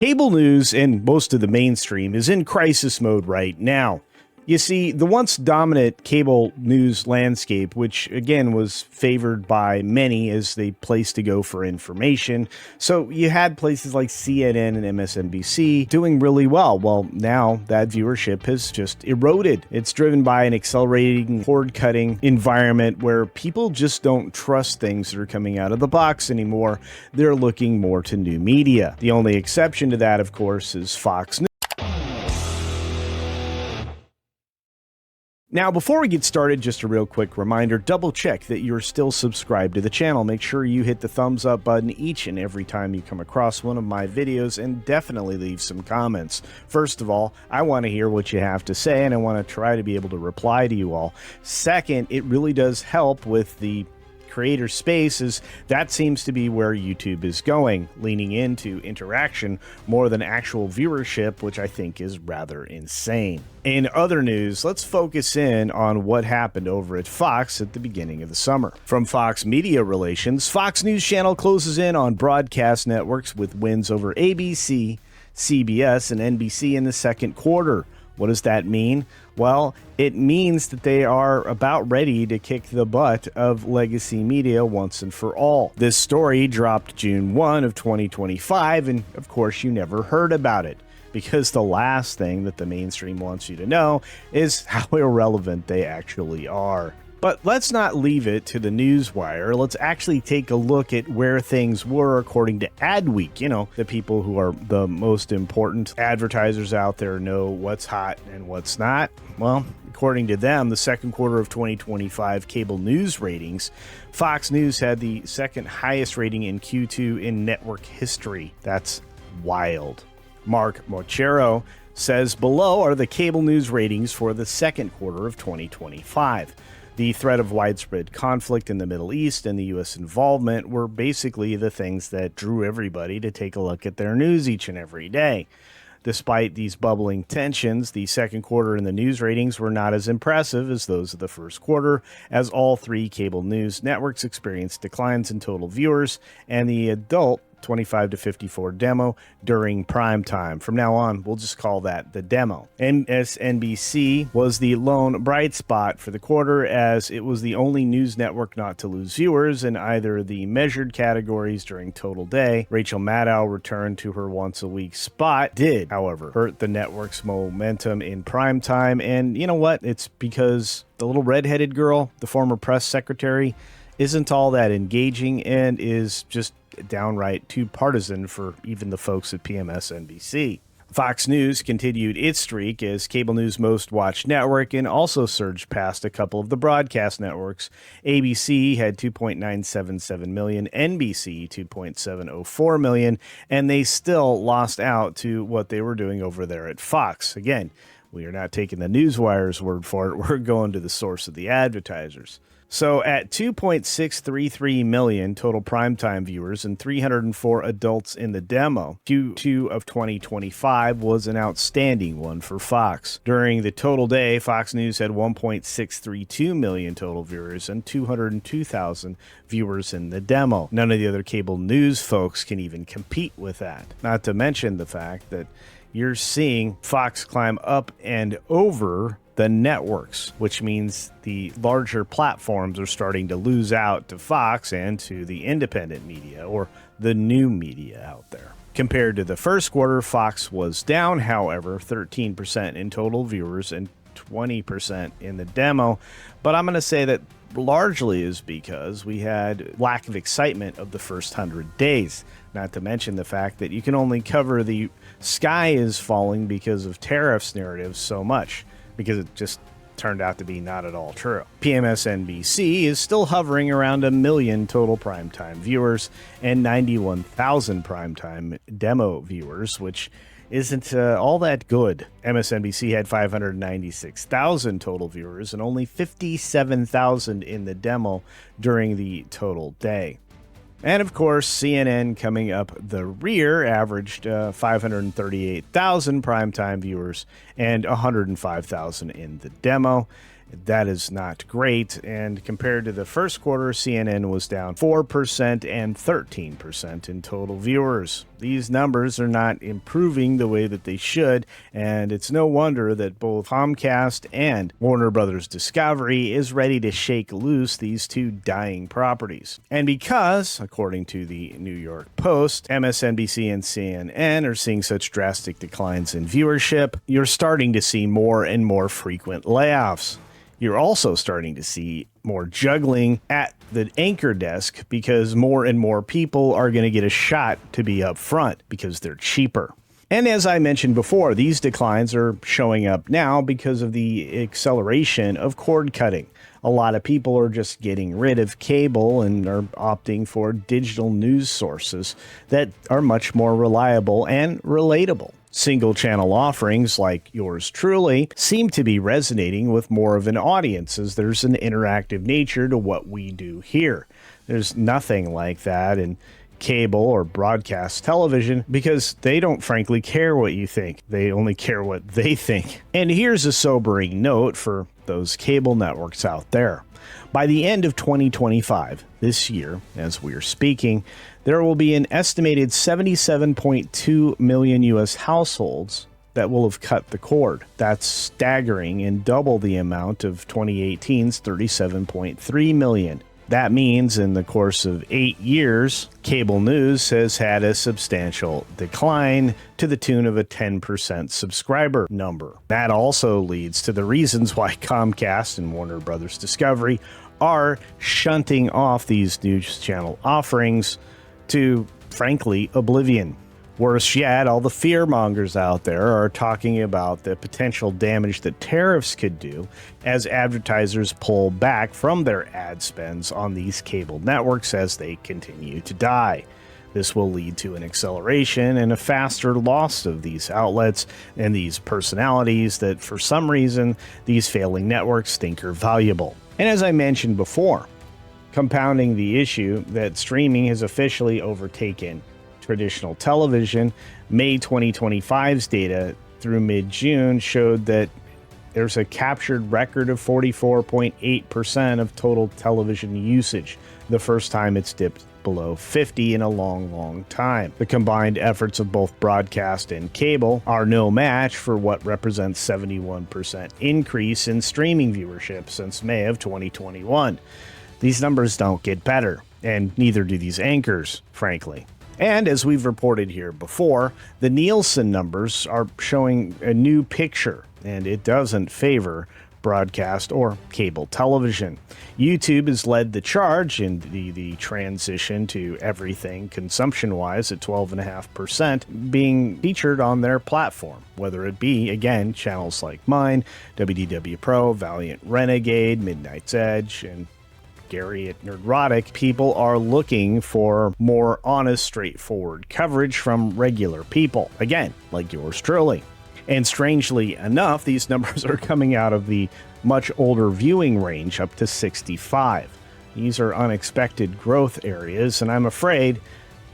Cable news and most of the mainstream is in crisis mode right now. You see, the once dominant cable news landscape, which again was favored by many as the place to go for information. So you had places like CNN and MSNBC doing really well. Well, now that viewership has just eroded. It's driven by an accelerating cord-cutting environment where people just don't trust things that are coming out of the box anymore. They're looking more to new media. The only exception to that, of course, is Fox News. Now, before we get started, just a real quick reminder, double check that you're still subscribed to the channel. Make sure you hit the thumbs up button each and every time you come across one of my videos, and definitely leave some comments. First of all, I want to hear what you have to say, and I want to try to be able to reply to you all. Second, it really does help with the creator spaces. That seems to be where YouTube is going, leaning into interaction more than actual viewership, which I think is rather insane. In other news, let's focus in on what happened over at Fox at the beginning of the summer. From Fox Media Relations, Fox News Channel closes in on broadcast networks with wins over ABC, CBS, and NBC in the second quarter. What does that mean? Well, it means that they are about ready to kick the butt of legacy media once and for all. This story dropped June 1 of 2025, and of course you never heard about it, because the last thing that the mainstream wants you to know is how irrelevant they actually are. But let's not leave it to the newswire. Let's actually take a look at where things were according to Adweek. You know, the people who are the most important advertisers out there know what's hot and what's not. Well, according to them, the second quarter of 2025 cable news ratings, Fox News had the second highest rating in Q2 in network history. That's wild. Mark Mochero says below are the cable news ratings for the second quarter of 2025. The threat of widespread conflict in the Middle East and the U.S. involvement were basically the things that drew everybody to take a look at their news each and every day. Despite these bubbling tensions, the second quarter in the news ratings were not as impressive as those of the first quarter, as all three cable news networks experienced declines in total viewers, and the adult 25 to 54 demo during prime time. From now on, we'll just call that the demo. MSNBC was the lone bright spot for the quarter, as it was the only news network not to lose viewers in either the measured categories during total day. Rachel Maddow returned to her once-a-week spot, did, however, hurt the network's momentum in prime time, and you know what? It's because the little redheaded girl, the former press secretary, isn't all that engaging and is just downright too partisan for even the folks at MSNBC. Fox News continued its streak as cable news most watched network and also surged past a couple of the broadcast networks. ABC had 2.977 million, NBC 2.704 million, and they still lost out to what they were doing over there at Fox. Again, we are not taking the newswire's word for it. We're going to the source of the advertisers. So at 2.633 million total primetime viewers and 304 adults in the demo, Q2 of 2025 was an outstanding one for Fox. During the total day, Fox News had 1.632 million total viewers and 202,000 viewers in the demo. None of the other cable news folks can even compete with that. Not to mention the fact that you're seeing Fox climb up and over the networks, which means the larger platforms are starting to lose out to Fox and to the independent media or the new media out there. Compared to the first quarter, Fox was down, however, 13% in total viewers and 20% in the demo. But I'm going to say that largely is because we had lack of excitement of the first 100 days. Not to mention the fact that you can only cover the sky is falling because of tariffs narratives so much, because it just turned out to be not at all true. MSNBC is still hovering around 1 million total primetime viewers and 91,000 primetime demo viewers, which isn't all that good. MSNBC had 596,000 total viewers and only 57,000 in the demo during the total day. And of course, CNN coming up the rear averaged 538,000 primetime viewers and 105,000 in the demo. That is not great, and compared to the first quarter, CNN was down 4% and 13% in total viewers. These numbers are not improving the way that they should, and it's no wonder that both Comcast and Warner Bros. Discovery is ready to shake loose these two dying properties. And because, according to the New York Post, MSNBC and CNN are seeing such drastic declines in viewership, you're starting to see more and more frequent layoffs. You're also starting to see more juggling at the anchor desk because more and more people are going to get a shot to be up front because they're cheaper. And as I mentioned before, these declines are showing up now because of the acceleration of cord cutting. A lot of people are just getting rid of cable and are opting for digital news sources that are much more reliable and relatable. Single channel offerings like yours truly seem to be resonating with more of an audience as there's an interactive nature to what we do here. There's nothing like that in cable or broadcast television because they don't frankly care what you think. They only care what they think. And here's a sobering note for those cable networks out there. By the end of 2025, this year, as we're speaking, there will be an estimated 77.2 million U.S. households that will have cut the cord. That's staggering and double the amount of 2018's 37.3 million. That means in the course of 8 years, cable news has had a substantial decline to the tune of a 10% subscriber number. That also leads to the reasons why Comcast and Warner Bros. Discovery are shunting off these news channel offerings to, frankly, oblivion. Worse yet, all the fearmongers out there are talking about the potential damage that tariffs could do as advertisers pull back from their ad spends on these cable networks as they continue to die. This will lead to an acceleration and a faster loss of these outlets and these personalities that, for some reason, these failing networks think are valuable. And as I mentioned before, compounding the issue that streaming has officially overtaken traditional television, May 2025's data through mid-June showed that there's a captured record of 44.8% of total television usage, the first time it's dipped below 50 in a long time. The combined efforts of both broadcast and cable are no match for what represents 71% increase in streaming viewership since May of 2021. These numbers don't get better, and neither do these anchors, frankly. And as we've reported here before, the Nielsen numbers are showing a new picture, and it doesn't favor broadcast or cable television. YouTube has led the charge in the transition to everything consumption-wise at 12.5% being featured on their platform, whether it be, again, channels like mine, WDW Pro, Valiant Renegade, Midnight's Edge, and Gary at Nerdrotic. People are looking for more honest, straightforward coverage from regular people, again, like yours truly. And strangely enough, these numbers are coming out of the much older viewing range up to 65. These are unexpected growth areas, and I'm afraid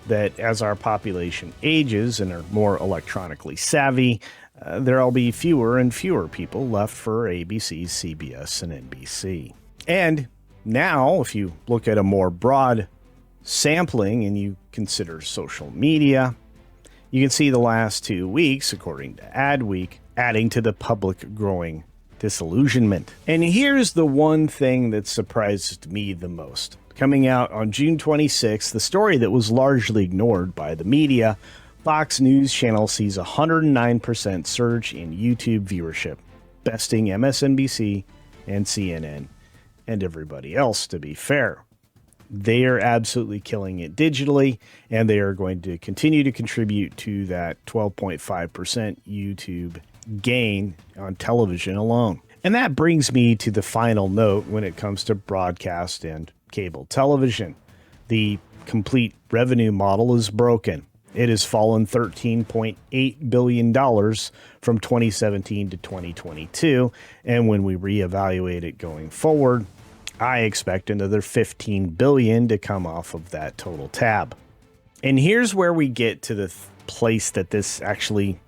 that as our population ages and are more electronically savvy, there'll be fewer and fewer people left for ABC, CBS, and NBC. And now, if you look at a more broad sampling and you consider social media, you can see the last 2 weeks, according to Adweek, adding to the public growing disillusionment. And here's the one thing that surprised me the most. Coming out on June 26th, the story that was largely ignored by the media, Fox News Channel sees a 109% surge in YouTube viewership, besting MSNBC and CNN and everybody else, to be fair. They are absolutely killing it digitally, and they are going to continue to contribute to that 12.5% YouTube gain on television alone. And that brings me to the final note when it comes to broadcast and cable television. The complete revenue model is broken. It has fallen $13.8 billion from 2017 to 2022, and when we reevaluate it going forward, I expect another $15 billion to come off of that total tab. And here's where we get to the place that this actually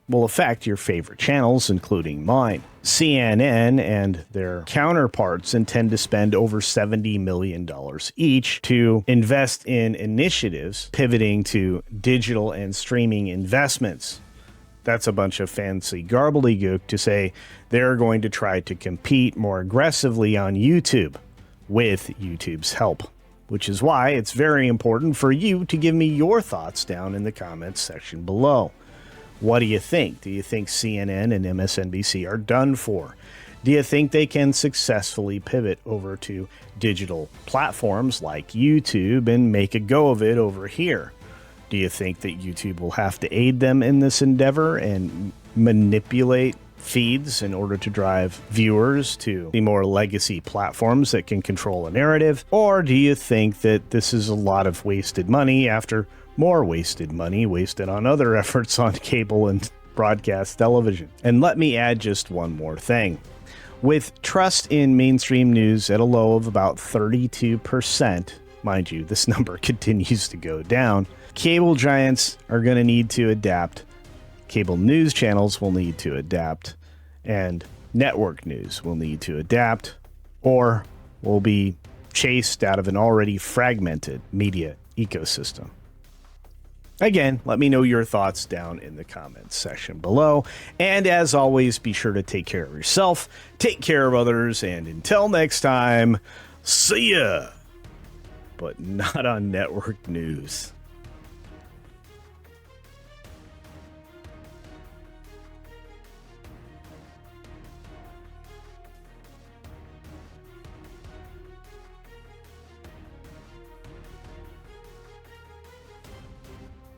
will affect your favorite channels, including mine. CNN and their counterparts intend to spend over $70 million each to invest in initiatives pivoting to digital and streaming investments. That's a bunch of fancy gobbledygook to say they're going to try to compete more aggressively on YouTube with YouTube's help, which is why it's very important for you to give me your thoughts down in the comments section below. What do you think? Do you think CNN and MSNBC are done for? Do you think they can successfully pivot over to digital platforms like YouTube and make a go of it over here? Do you think that YouTube will have to aid them in this endeavor and manipulate feeds in order to drive viewers to the more legacy platforms that can control a narrative? Or do you think that this is a lot of wasted money after more wasted money wasted on other efforts on cable and broadcast television? And let me add just one more thing. With trust in mainstream news at a low of about 32%, mind you, this number continues to go down, cable giants are going to need to adapt, cable news channels will need to adapt, and network news will need to adapt, or will be chased out of an already fragmented media ecosystem. Again, let me know your thoughts down in the comments section below. And as always, be sure to take care of yourself, take care of others, and until next time, see ya! But not on network news.